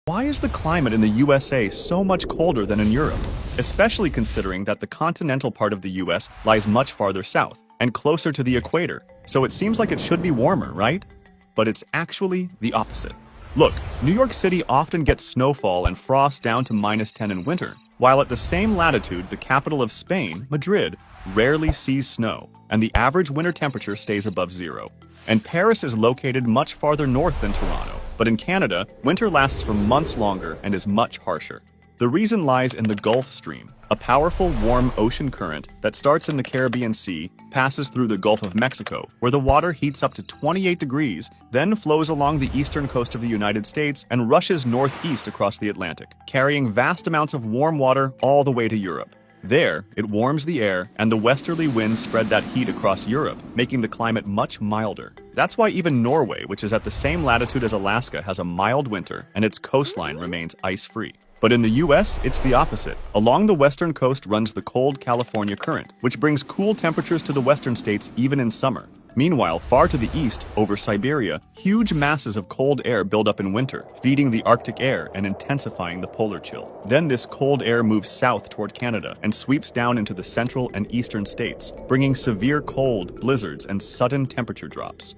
Why is the climate in the USA so much colder than in Europe? Especially considering that the continental part of the US lies much farther south and closer to the equator, so it seems like it should be warmer, right? But it's actually the opposite. Look, New York City often gets snowfall and frost down to -10 in winter, while at the same latitude, the capital of Spain, Madrid, rarely sees snow, and the average winter temperature stays above zero. And Paris is located much farther north than Toronto, but in Canada, winter lasts for months longer and is much harsher. The reason lies in the Gulf Stream, a powerful warm ocean current that starts in the Caribbean Sea, passes through the Gulf of Mexico, where the water heats up to 28 degrees, then flows along the eastern coast of the United States and rushes northeast across the Atlantic, carrying vast amounts of warm water all the way to Europe. There, it warms the air, and the westerly winds spread that heat across Europe, making the climate much milder. That's why even Norway, which is at the same latitude as Alaska, has a mild winter, and its coastline remains ice-free. But in the US, it's the opposite. Along the western coast runs the cold California Current, which brings cool temperatures to the western states even in summer. Meanwhile, far to the east, over Siberia, huge masses of cold air build up in winter, feeding the Arctic air and intensifying the polar chill. Then this cold air moves south toward Canada and sweeps down into the central and eastern states, bringing severe cold, blizzards, and sudden temperature drops.